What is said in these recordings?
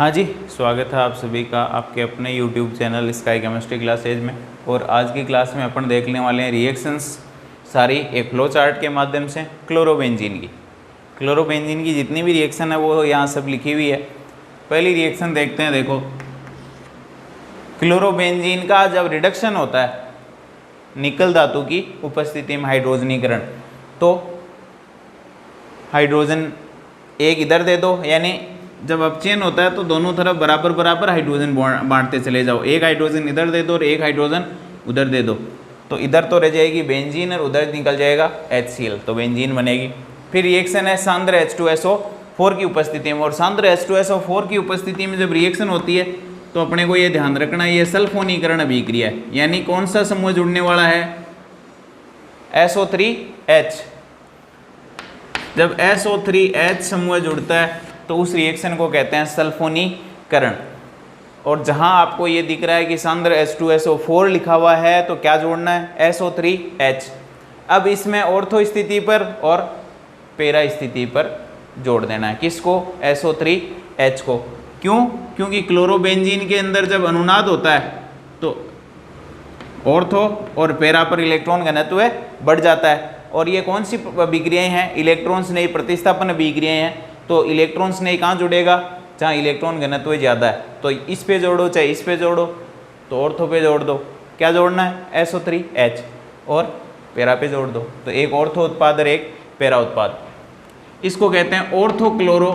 हाँ जी, स्वागत है आप सभी का आपके अपने YouTube channel sky chemistry classes में। और आज की क्लास में अपन देखने वाले हैं रिएक्शंस सारी एक फ्लो चार्ट के माध्यम से क्लोरोबेंजीन की जितनी भी रिएक्शन है वो यहाँ सब लिखी हुई है। पहली रिएक्शन देखते हैं। देखो, क्लोरोबेंजीन का जब रिडक्शन होता है निकल धातु की उपस्थिति में हाइड्रोजनीकरण, तो हाइड्रोजन एक इधर दे दो, यानी जब अपचयन होता है तो दोनों तरफ बराबर बराबर हाइड्रोजन बांटते चले जाओ। एक हाइड्रोजन इधर दे दो और एक हाइड्रोजन उधर दे दो, तो इधर तो रह जाएगी बेंजीन और उधर निकल जाएगा HCl, तो बेंजीन बनेगी। फिर रिएक्शन है सांद्र H2SO4 की उपस्थिति में, और सांद्र H2SO4 की उपस्थिति में जब रिएक्शन होती है तो अपने को ये ध्यान रखना है, ये सल्फोनीकरण अभिक्रिया है, यानी कौन सा समूह जुड़ने वाला है? SO3H। जब SO3H समूह जुड़ता है तो उस रिएक्शन को कहते हैं सल्फोनीकरण। और जहां आपको ये दिख रहा है कि सांद्र H2SO4 लिखा हुआ है तो क्या जोड़ना है? SO3H। अब इसमें ऑर्थो स्थिति पर और पेरा स्थिति पर जोड़ देना है। किसको? SO3H को। क्यों? क्योंकि क्लोरोबेंजीन के अंदर जब अनुनाद होता है तो ऑर्थो और पेरा पर इलेक्ट्रॉन घनत्व बढ़ जाता है। और ये कौन सी अभिक्रियाएं हैं? इलेक्ट्रॉन स्नेही प्रतिस्थापन अभिक्रियाएं हैं। तो इलेक्ट्रॉन स्नेही कहाँ जुड़ेगा? जहाँ इलेक्ट्रॉन घनत्व ज़्यादा है। तो इस पे जोड़ो चाहे इस पे जोड़ो, तो ऑर्थो पे जोड़ दो। क्या जोड़ना है? SO3H। और पेरा पे जोड़ दो, तो एक ऑर्थो उत्पाद और एक पेरा उत्पाद। इसको कहते हैं ऑर्थोक्लोरो।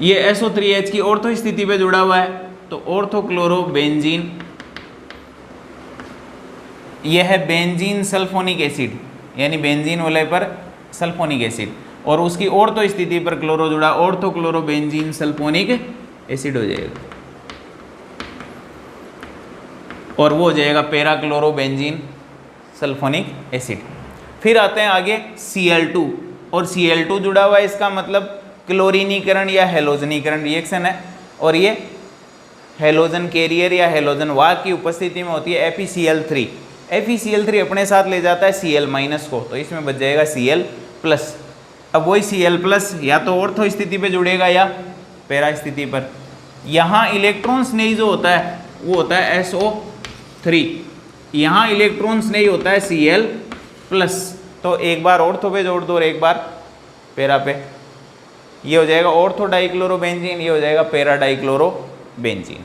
ये SO3H की ऑर्थो स्थिति पे जुड़ा हुआ है, तो ऑर्थोक्लोरोबेंजीन। यह है बेंजीन सल्फोनिक एसिड, यानी बेंजीन वाले पर सल्फोनिक एसिड, और उसकी ऑर्थो स्थिति पर क्लोरो जुड़ा, ऑर्थोक्लोरोबेंजीन सल्फोनिक एसिड हो जाएगा, और वो हो जाएगा पैराक्लोरोबेंजीन सल्फोनिक एसिड। फिर आते हैं आगे Cl2, और Cl2 जुड़ा हुआ है, इसका मतलब क्लोरीनीकरण या हेलोजनीकरण रिएक्शन है। और ये हेलोजन कैरियर या हेलोजन वाहक की उपस्थिति में होती है FeCl3। FeCl3 अपने साथ ले जाता है Cl- को, तो इसमें बच जाएगा Cl+। अब वही Cl+ या तो ऑर्थो स्थिति पे जुड़ेगा या पैरा स्थिति पर। यहाँ इलेक्ट्रॉन स्नेही जो होता है वो होता है SO3, यहाँ इलेक्ट्रॉन स्नेही होता है Cl+। तो एक बार ऑर्थो पे जोड़ दो और एक बार पैरा पे। ये हो जाएगा ऑर्थो डाइक्लोरोबेंजीन, ये हो जाएगा पैरा डाइक्लोरोबेंजीन।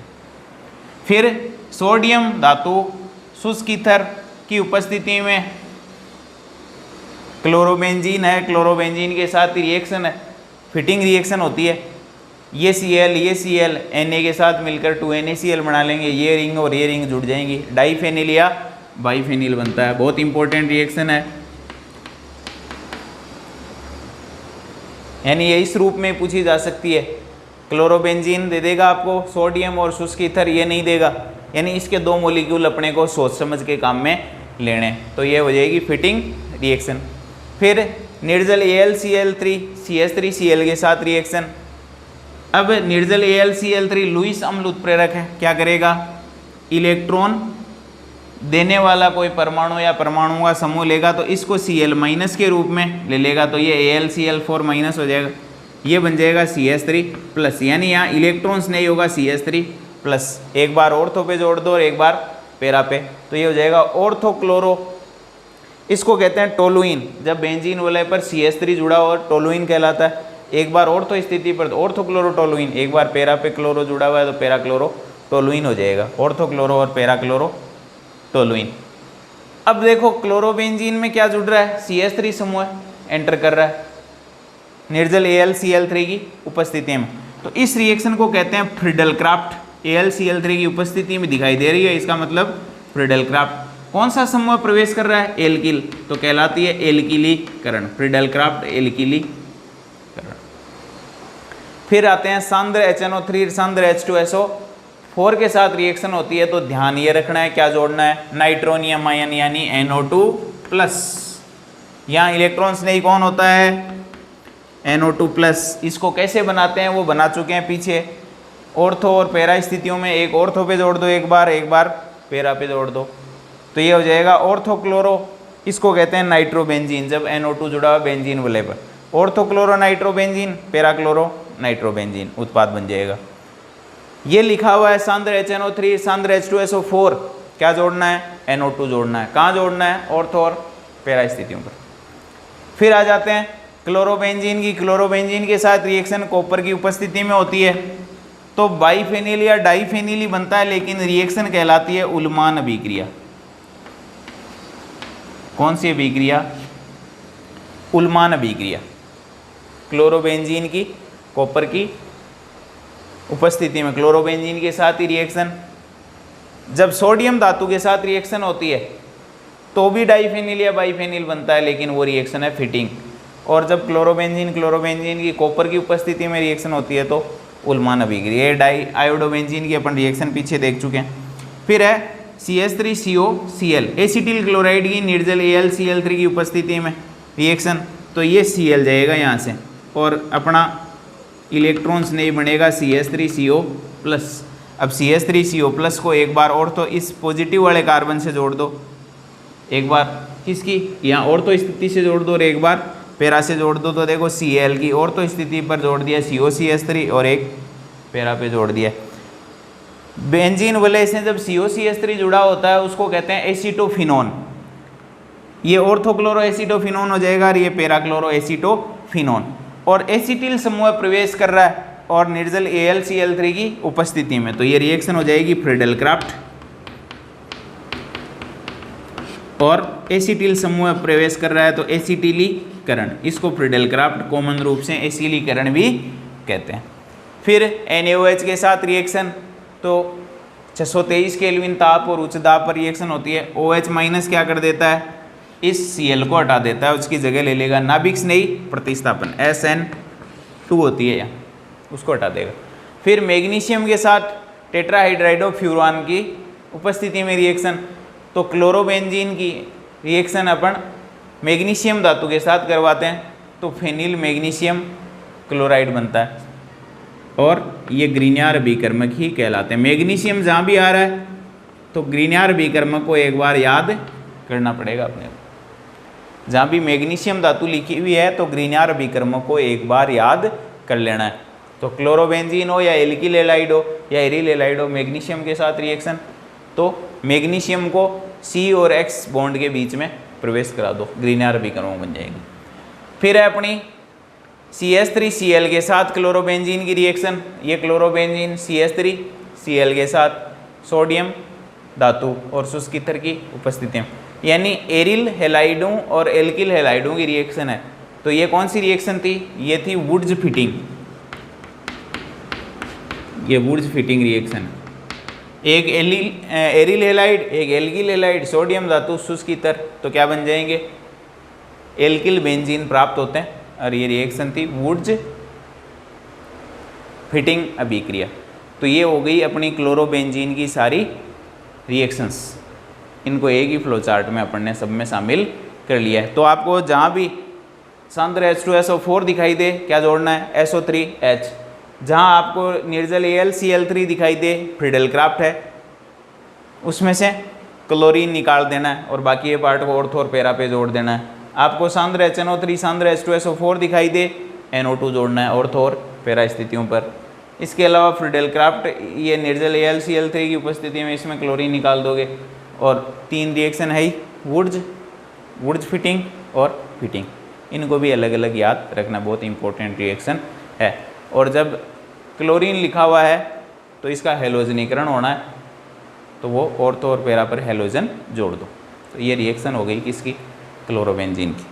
फिर सोडियम धातु शुष्क ईथर की उपस्थिति में क्लोरोबेंजीन है, क्लोरोबेंजीन के साथ रिएक्शन है, फिटिंग रिएक्शन होती है। ये Cl Na के साथ मिलकर 2NaCl बना लेंगे, ये रिंग और ये रिंग जुड़ जाएंगी, डाइफेनिल या बाइफेनिल बनता है। बहुत इंपॉर्टेंट रिएक्शन है, यानी ये इस रूप में पूछी जा सकती है। क्लोरोबेंजीन दे देगा आपको सोडियम और शुष्क ईथर ये नहीं देगा, यानी इसके दो मॉलिक्यूल अपने को सोच समझ के काम में लेने, तो ये हो जाएगी फिटिंग रिएक्शन। फिर निर्जल AlCl3 CH3Cl के साथ रिएक्शन। अब निर्जल AlCl3 लुईस अम्ल उत्प्रेरक है, क्या करेगा? इलेक्ट्रॉन देने वाला कोई परमाणु या परमाणु का समूह लेगा तो इसको Cl- के रूप में ले लेगा, तो ये AlCl4- हो जाएगा, ये बन जाएगा CH3+, यानी यहाँ इलेक्ट्रॉन्स नहीं होगा CH3+। एक बार ऑर्थो पे जोड़ दो और एक बार पैरा पे, तो ये हो जाएगा ऑर्थोक्लोरो। इसको कहते हैं टोलुइन। जब बेंजीन वाले पर CH3 जुड़ा हुआ टोलुइन कहलाता है। एक बार ऑर्थो स्थिति पर ऑर्थोक्लोरोटोलुइन, एक बार पैरा पे क्लोरो जुड़ा हुआ है तो पैराक्लोरोटोलुइन हो जाएगा, ऑर्थोक्लोरो और पैराक्लोरोटोलुइन। अब देखो क्लोरोबेंजीन में क्या जुड़ रहा है? CH3 समूह एंटर कर रहा है निर्जल AlCl3 की उपस्थिति में, तो इस रिएक्शन को कहते हैं फ्रीडलक्राफ्ट। AlCl3 की उपस्थिति में दिखाई दे रही है, इसका मतलब फ्रीडलक्राफ्ट। कौन सा समूह प्रवेश कर रहा है? एल्किल, तो कहलाती है एल्किलीकरण, फ्रीडलक्राफ्ट एल्किलीकरण। फिर आते हैं सांद्र HNO3 सांद्र H2SO4 के साथ रिएक्शन होती है, तो ध्यान ये रखना है क्या जोड़ना है? नाइट्रोनियम आयन यानी NO2+। यहाँ इलेक्ट्रॉन्स नहीं कौन होता है? NO2+। इसको कैसे बनाते हैं वो बना चुके हैं पीछे। ऑर्थो और पैरा स्थितियों में एक ऑर्थो पे जोड़ दो एक बार पैरा पे जोड़ दो, तो ये हो जाएगा ऑर्थोक्लोरो। इसको कहते हैं नाइट्रोबेंजीन, जब NO2 जुड़ा हुआ बेंजीन वाले पर। ऑर्थोक्लोरो नाइट्रोबेंजीन, पैराक्लोरो नाइट्रोबेंजीन उत्पाद बन जाएगा। ये लिखा हुआ है सांद्र HNO3 सांद्र H2SO4, क्या जोड़ना है, NO2 जोड़ना है। कहाँ जोड़ना है, ऑर्थो और पैरा स्थितियों पर। फिर आ जाते हैं क्लोरोबेंजीन की। क्लोरोबेंजीन के साथ रिएक्शन कॉपर की उपस्थिति में होती है तो बाइफेनिल या डाइफेनिल ही बनता है, लेकिन रिएक्शन कहलाती है उल्मान अभिक्रिया। कौन सी अभिक्रिया, उल्मान अभिक्रिया। क्लोरोबेंजीन की कॉपर की उपस्थिति में क्लोरोबेंजीन के साथ ही रिएक्शन, जब सोडियम धातु के साथ रिएक्शन होती है तो भी डाइफेनिल या बाइफेनिल बनता है, लेकिन वो रिएक्शन है फिटिंग। और जब क्लोरोबेंजीन की कॉपर की उपस्थिति में रिएक्शन होती है तो उल्मान अभिक्रिया। ये डाई आयोडोबेंजीन की अपन रिएक्शन पीछे देख चुके हैं। फिर है CH3COCl, एसिटिल क्लोराइड की निर्जल AlCl3 की उपस्थिति में रिएक्शन, तो ये Cl जाएगा यहाँ से और अपना इलेक्ट्रॉन्स नहीं बनेगा CH3CO+। अब CH3CO+ को एक बार और तो इस पॉजिटिव वाले कार्बन से जोड़ दो, एक बार किसकी, यहाँ और तो स्थिति से जोड़ दो और एक बार पैरा से जोड़ दो, तो देखो Cl की और तो स्थिति पर जोड़ दिया COCH3 और एक पैरा पे जोड़ दिया। बेंजीन वलय से जब COCH3 जुड़ा होता है उसको कहते हैं एसीटोफिनोन। ये ऑर्थोक्लोरो एसीटोफिनोन हो जाएगा और ये पैराक्लोरो एसीटोफिनोन। और एसिटिल समूह प्रवेश कर रहा है और निर्जल AlCl3 की उपस्थिति में, तो ये रिएक्शन हो जाएगी फ्रीडल क्राफ्ट। और एसिटिल समूह प्रवेश कर रहा है तो एसिटिलीकरण, इसको फ्रीडल क्राफ्ट कॉमन रूप से एसिलीकरण भी कहते हैं। फिर NaOH के साथ रिएक्शन, तो 623 केल्विन ताप और उच्च दाब पर रिएक्शन होती है। OH- क्या कर देता है, इस Cl को हटा देता है, उसकी जगह ले लेगा नाभिक नहीं प्रतिस्थापन SN2 होती है यहाँ, उसको हटा देगा। फिर मैग्नीशियम के साथ टेट्राहाइड्राइडोफ्यूरान की उपस्थिति में रिएक्शन, तो क्लोरोबेंजीन की रिएक्शन अपन मैग्नीशियम धातु के साथ करवाते हैं तो फेनिल मैग्नीशियम क्लोराइड बनता है और ये ग्रीनियर अभिकर्मक ही कहलाते हैं। मैग्नीशियम जहाँ भी आ रहा है तो ग्रीनियर अभिकर्मक को एक बार याद करना पड़ेगा अपने को। जहाँ भी मैग्नीशियम धातु लिखी हुई है तो ग्रीनियर अभिकर्मक को एक बार याद कर लेना है। तो क्लोरोबेंजीन हो या एल्किल हैलाइड हो या एरिल हैलाइड हो, मैग्नीशियम के साथ रिएक्शन, तो मैग्नीशियम को C और X बॉन्ड के बीच में प्रवेश करा दो, ग्रीनियर अभिकर्मक बन जाएगी। फिर है अपनी CH3Cl के साथ क्लोरोबेंजीन की रिएक्शन, ये क्लोरोबेंजीन CH3Cl के साथ सोडियम धातु और शुष्क ईथर की उपस्थिति में, यानी एरिल हैलाइडों और एल्किल हैलाइडों की रिएक्शन है। तो ये कौन सी रिएक्शन थी, ये थी वुड्स फिटिंग, ये वुड्स फिटिंग रिएक्शन है। एक एरिल हैलाइड एक एल्किल हैलाइड, सोडियम धातु शुष्क ईथर, तो क्या बन जाएंगे, एल्किल बेंजीन प्राप्त होते हैं। और ये रिएक्शन थी वुड्स फिटिंग अभिक्रिया। तो ये हो गई अपनी क्लोरोबेंजीन की सारी रिएक्शंस, इनको एक ही फ्लो चार्ट में अपन ने सब में शामिल कर लिया है। तो आपको जहाँ भी सांद्र H2SO4 दिखाई दे क्या जोड़ना है, SO3H। जहाँ आपको निर्जल AlCl3 दिखाई दे फ्रीडल क्राफ्ट है, उसमें से क्लोरीन निकाल देना है और बाकी ये पार्ट को ऑर्थो और पैरा पे जोड़ देना है। आपको सांद्र HNO3 सांद्र H2SO4 दिखाई दे, NO2 जोड़ना है ऑर्थो और पैरा स्थितियों पर। इसके अलावा फ्रीडल क्राफ्ट, ये निर्जल AlCl3 की उपस्थिति में इसमें क्लोरीन निकाल दोगे। और 3 रिएक्शन है ही, वुड्स फिटिंग और फिटिंग, इनको भी अलग अलग याद रखना, बहुत इंपॉर्टेंट रिएक्शन है। और जब क्लोरीन लिखा हुआ है तो इसका हेलोजनीकरण होना है, तो वो ऑर्थो और पैरा पर हेलोजन जोड़ दो। तो ये रिएक्शन हो गई किसकी, क्लोरोबेंजीन की।